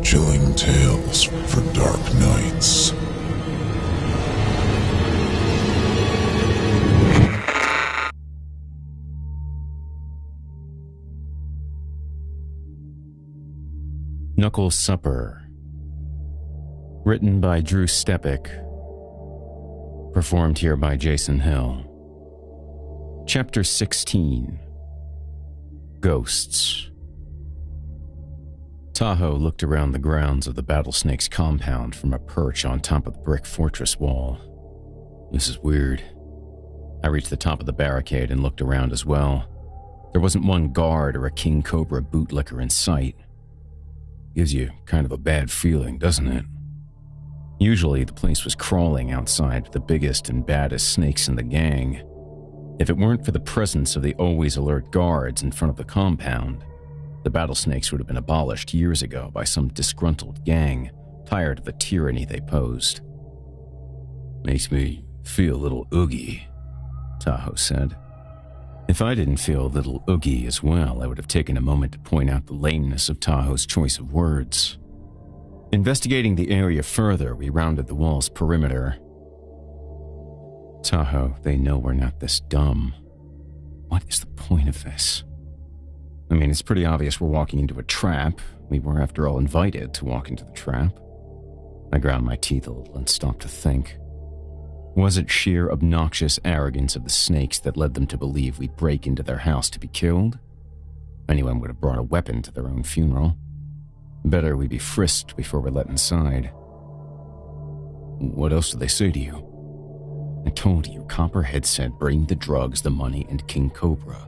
Chilling tales for dark nights. Knuckle's Supper. Written by Drew Stepek. Performed here by Jason Hill. Chapter 16. Ghosts. Tahoe looked around the grounds of the Battlesnake's compound from a perch on top of the brick fortress wall. This is weird. I reached the top of the barricade and looked around as well. There wasn't one guard or a King Cobra bootlicker in sight. Gives you kind of a bad feeling, doesn't it? Usually the place was crawling outside with the biggest and baddest snakes in the gang. If it weren't for the presence of the always alert guards in front of the compound, the Battlesnakes would have been abolished years ago by some disgruntled gang, tired of the tyranny they posed. Makes me feel a little oogie, Tahoe said. If I didn't feel a little oogie as well, I would have taken a moment to point out the lameness of Tahoe's choice of words. Investigating the area further, we rounded the wall's perimeter. Tahoe, they know we're not this dumb. What is the point of this? I mean, it's pretty obvious we're walking into a trap. We were, after all, invited to walk into the trap. I ground my teeth a little and stopped to think. Was it sheer obnoxious arrogance of the snakes that led them to believe we'd break into their house to be killed? Anyone would have brought a weapon to their own funeral. Better we be frisked before we're let inside. What else did they say to you? I told you, Copperhead said bring the drugs, the money, and King Cobra.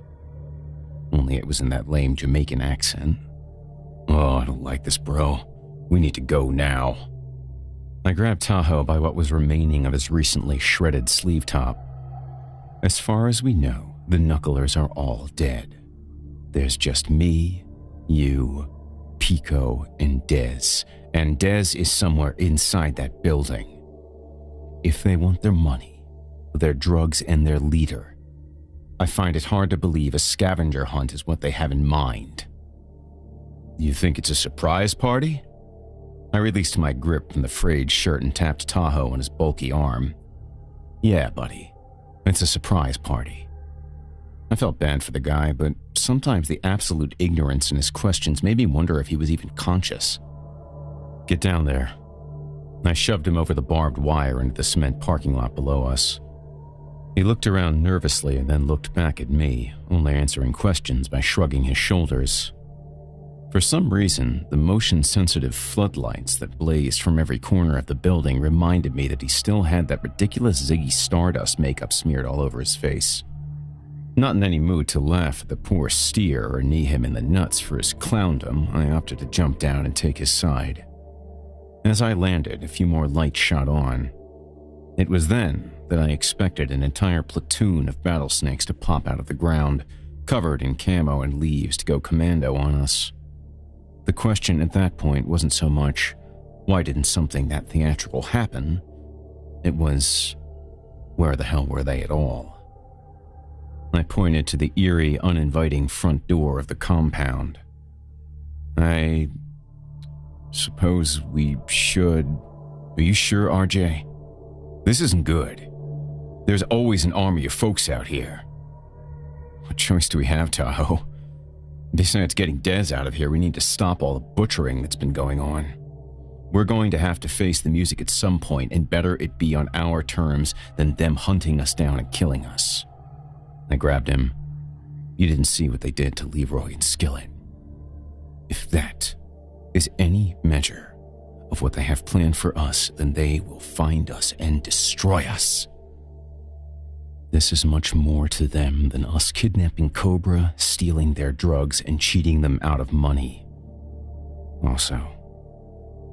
Only it was in that lame Jamaican accent. Oh, I don't like this, bro. We need to go now. I grabbed Tahoe by what was remaining of his recently shredded sleeve top. As far as we know, the Knucklers are all dead. There's just me, you, Pico, and Dez is somewhere inside that building. If they want their money, their drugs, and their leader, I find it hard to believe a scavenger hunt is what they have in mind. You think it's a surprise party? I released my grip from the frayed shirt and tapped Tahoe on his bulky arm. Yeah, buddy. It's a surprise party. I felt bad for the guy, but sometimes the absolute ignorance in his questions made me wonder if he was even conscious. Get down there. I shoved him over the barbed wire into the cement parking lot below us. He looked around nervously and then looked back at me, only answering questions by shrugging his shoulders. For some reason, the motion-sensitive floodlights that blazed from every corner of the building reminded me that he still had that ridiculous Ziggy Stardust makeup smeared all over his face. Not in any mood to laugh at the poor steer or knee him in the nuts for his clowndom, I opted to jump down and take his side. As I landed, a few more lights shot on. It was then that I expected an entire platoon of Battlesnakes to pop out of the ground, covered in camo and leaves, to go commando on us. The question at that point wasn't so much, why didn't something that theatrical happen? It was, where the hell were they at all? I pointed to the eerie, uninviting front door of the compound. I suppose we should... Are you sure, RJ? This isn't good. There's always an army of folks out here. What choice do we have, Tahoe? Besides getting Dez out of here, we need to stop all the butchering that's been going on. We're going to have to face the music at some point, and better it be on our terms than them hunting us down and killing us. I grabbed him. You didn't see what they did to Leroy and Skillet. If that is any measure of what they have planned for us, then they will find us and destroy us. This is much more to them than us kidnapping Cobra, stealing their drugs, and cheating them out of money. Also,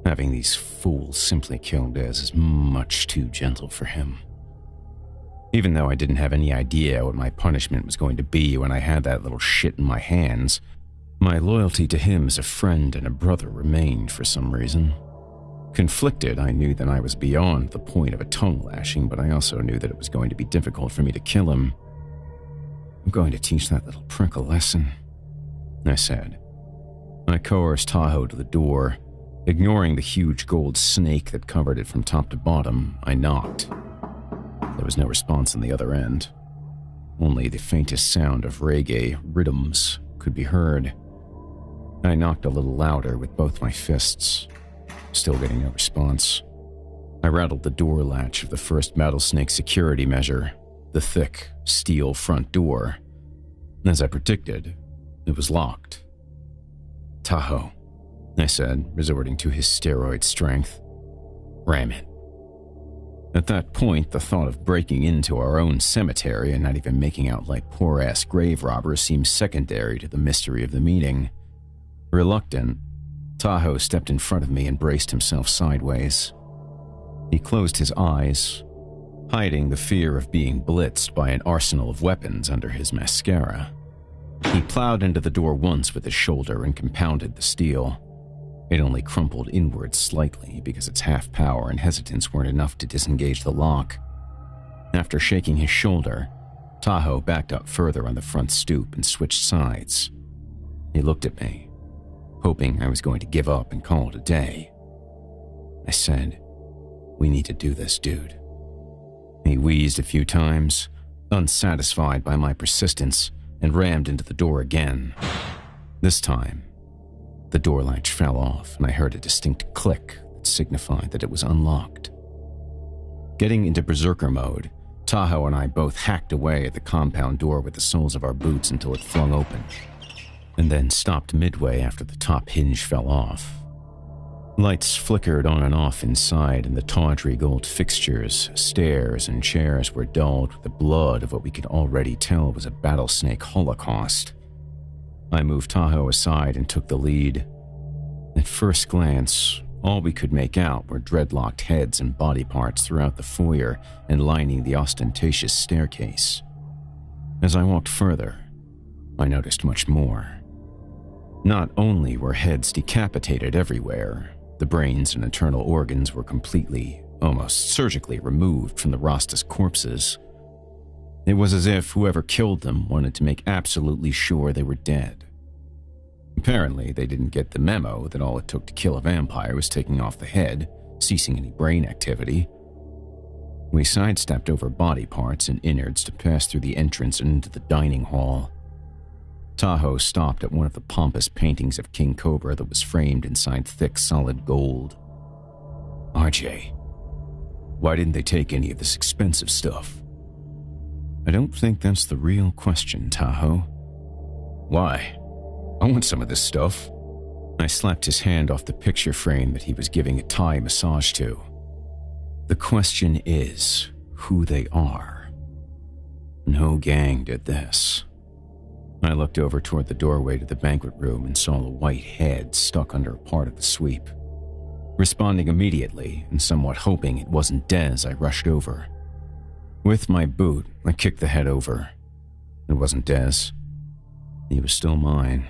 having these fools simply kill Dez is much too gentle for him. Even though I didn't have any idea what my punishment was going to be when I had that little shit in my hands, my loyalty to him as a friend and a brother remained for some reason. Conflicted, I knew that I was beyond the point of a tongue lashing, but I also knew that it was going to be difficult for me to kill him. I'm going to teach that little prick a lesson, I said. I coerced Tahoe to the door, Ignoring the huge gold snake that covered it from top to bottom, I knocked. There was no response on the other end. Only the faintest sound of reggae rhythms could be heard. I knocked a little louder with both my fists, still getting no response. I rattled the door latch of the first rattlesnake security measure, the thick, steel front door. As I predicted, it was locked. "Tahoe," I said, resorting to his steroid strength. "Ram it." At that point, the thought of breaking into our own cemetery and not even making out like poor-ass grave robbers seemed secondary to the mystery of the meeting. Reluctant, Tahoe stepped in front of me and braced himself sideways. He closed his eyes, hiding the fear of being blitzed by an arsenal of weapons under his mascara. He plowed into the door once with his shoulder and compounded the steel. It only crumpled inward slightly because its half power and hesitance weren't enough to disengage the lock. After shaking his shoulder, Tahoe backed up further on the front stoop and switched sides. He looked at me, hoping I was going to give up and call it a day. I said, "We need to do this, dude." He wheezed a few times, unsatisfied by my persistence, and rammed into the door again. This time, the door latch fell off and I heard a distinct click that signified that it was unlocked. Getting into berserker mode, Tahoe and I both hacked away at the compound door with the soles of our boots until it flung open, and then stopped midway after the top hinge fell off. Lights flickered on and off inside, and the tawdry gold fixtures, stairs, and chairs were dulled with the blood of what we could already tell was a battlesnake holocaust. I moved Tahoe aside and took the lead. At first glance, all we could make out were dreadlocked heads and body parts throughout the foyer and lining the ostentatious staircase. As I walked further, I noticed much more. Not only were heads decapitated everywhere, the brains and internal organs were completely, almost surgically removed from the Rasta's corpses. It was as if whoever killed them wanted to make absolutely sure they were dead. Apparently, they didn't get the memo that all it took to kill a vampire was taking off the head, ceasing any brain activity. We sidestepped over body parts and innards to pass through the entrance and into the dining hall. Tahoe stopped at one of the pompous paintings of King Cobra that was framed inside thick, solid gold. "RJ, why didn't they take any of this expensive stuff?" "I don't think that's the real question, Tahoe." "Why? I want some of this stuff." I slapped his hand off the picture frame that he was giving a Thai massage to. "The question is who they are. No gang did this." I looked over toward the doorway to the banquet room and saw a white head stuck under a part of the sweep. Responding immediately and somewhat hoping it wasn't Dez, I rushed over. With my boot, I kicked the head over. It wasn't Dez. He was still mine.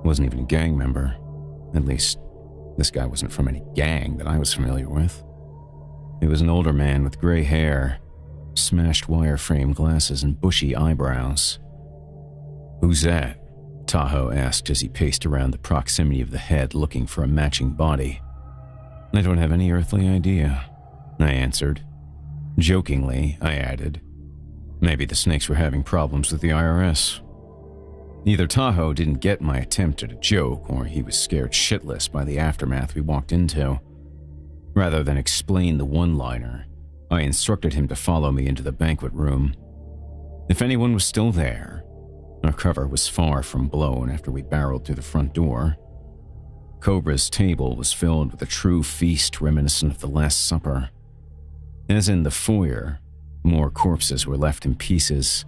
Wasn't even a gang member. At least, this guy wasn't from any gang that I was familiar with. He was an older man with gray hair, smashed wire-frame glasses, and bushy eyebrows. "Who's that?" Tahoe asked as he paced around the proximity of the head looking for a matching body. "I don't have any earthly idea," I answered. Jokingly, I added, "Maybe the snakes were having problems with the IRS." Either Tahoe didn't get my attempt at a joke, or he was scared shitless by the aftermath we walked into. Rather than explain the one-liner, I instructed him to follow me into the banquet room. If anyone was still there, our cover was far from blown after we barreled through the front door. Cobra's table was filled with a true feast reminiscent of the Last Supper. As in the foyer, more corpses were left in pieces.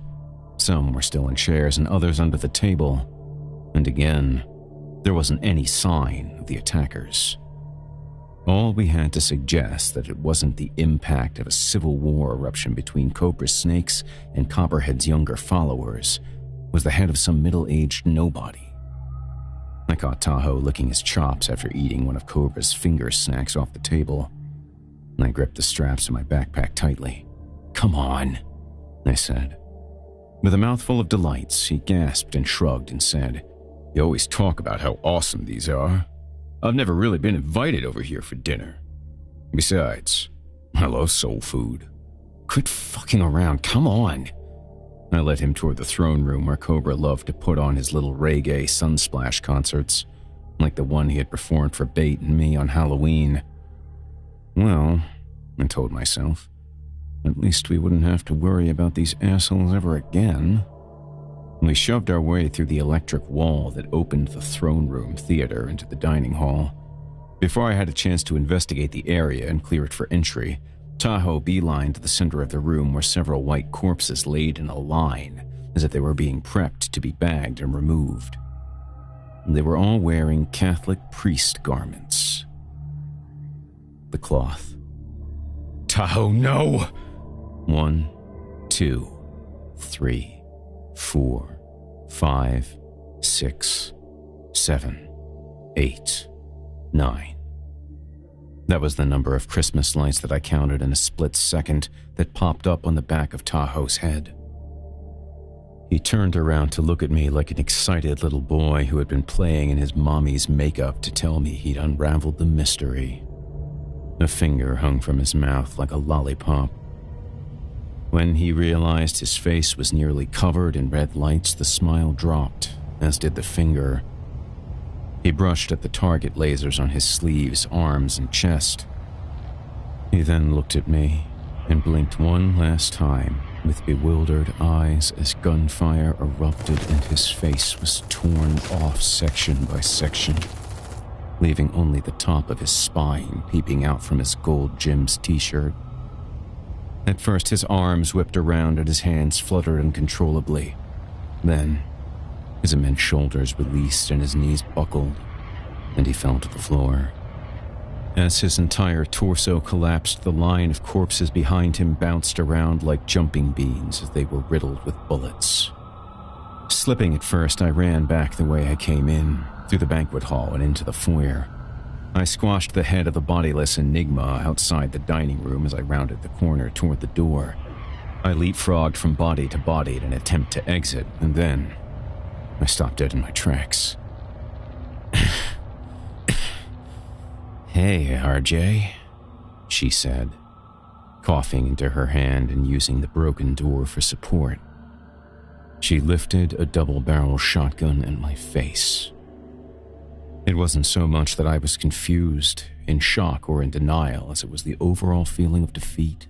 Some were still in chairs and others under the table. And again, there wasn't any sign of the attackers. All we had to suggest that it wasn't the impact of a civil war eruption between Cobra's snakes and Copperhead's younger followers was the head of some middle-aged nobody. I caught Tahoe licking his chops after eating one of Cobra's finger snacks off the table, and I gripped the straps of my backpack tightly. "Come on," I said. With a mouthful of delights, he gasped and shrugged and said, "You always talk about how awesome these are. I've never really been invited over here for dinner. Besides, I love soul food. Quit fucking around, come on. I led him toward the throne room where Cobra loved to put on his little reggae sunsplash concerts, like the one he had performed for Bait and me on Halloween. Well, I told myself, at least we wouldn't have to worry about these assholes ever again. We shoved our way through the electric wall that opened the throne room theater into the dining hall. Before I had a chance to investigate the area and clear it for entry, Tahoe beelined to the center of the room where several white corpses laid in a line, as if they were being prepped to be bagged and removed. They were all wearing Catholic priest garments. The cloth. Tahoe, no! 1, 2, 3, 4, 5, 6, 7, 8, 9. That was the number of Christmas lights that I counted in a split second that popped up on the back of Tahoe's head. He turned around to look at me like an excited little boy who had been playing in his mommy's makeup to tell me he'd unraveled the mystery. A finger hung from his mouth like a lollipop. When he realized his face was nearly covered in red lights, the smile dropped, as did the finger. He brushed at the target lasers on his sleeves, arms, and chest. He then looked at me and blinked one last time with bewildered eyes as gunfire erupted and his face was torn off section by section, leaving only the top of his spine peeping out from his gold Jim's t-shirt. At first his arms whipped around and his hands fluttered uncontrollably. Then his immense shoulders released and his knees buckled, and he fell to the floor. As his entire torso collapsed, the line of corpses behind him bounced around like jumping beans as they were riddled with bullets. Slipping at first, I ran back the way I came in, through the banquet hall and into the foyer. I squashed the head of the bodiless enigma outside the dining room as I rounded the corner toward the door. I leapfrogged from body to body in an attempt to exit, and then I stopped dead in my tracks. Hey, RJ, she said, coughing into her hand and using the broken door for support. She lifted a double-barrel shotgun at my face. It wasn't so much that I was confused, in shock, or in denial as it was the overall feeling of defeat.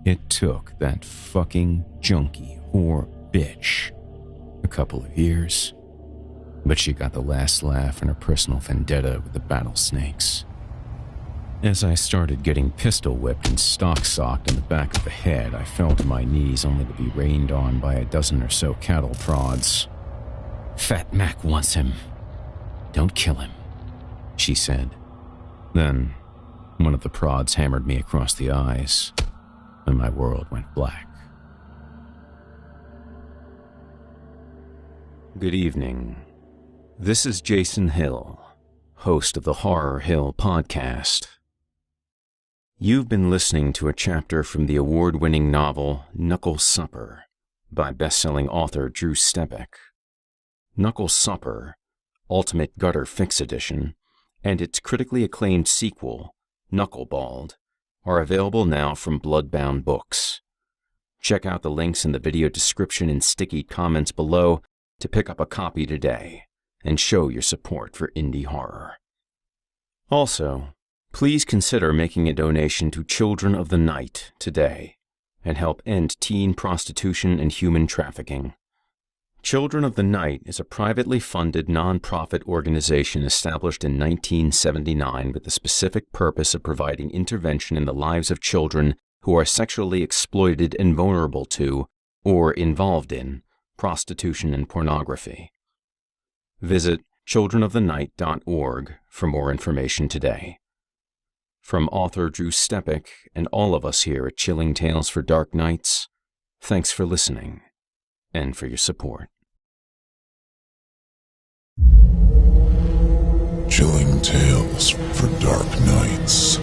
It took that fucking junkie whore bitch a couple of years, but she got the last laugh in her personal vendetta with the battle snakes. As I started getting pistol whipped and stock-socked in the back of the head, I fell to my knees only to be rained on by a dozen or so cattle prods. Fat Mac wants him. Don't kill him, she said. Then one of the prods hammered me across the eyes, and my world went black. Good evening. This is Jason Hill, host of the Horror Hill podcast. You've been listening to a chapter from the award-winning novel Knuckle Supper by best-selling author Drew Stepek. Knuckle Supper, Ultimate Gutter Fix Edition, and its critically acclaimed sequel, Knuckleballed, are available now from Bloodbound Books. Check out the links in the video description and sticky comments below to pick up a copy today and show your support for indie horror. Also, please consider making a donation to Children of the Night today and help end teen prostitution and human trafficking. Children of the Night is a privately funded non-profit organization established in 1979 with the specific purpose of providing intervention in the lives of children who are sexually exploited and vulnerable to, or involved in, prostitution and pornography. Visit childrenofthenight.org for more information today. From author Drew Stepek and all of us here at Chilling Tales for Dark Nights, thanks for listening and for your support. Chilling Tales for Dark Nights.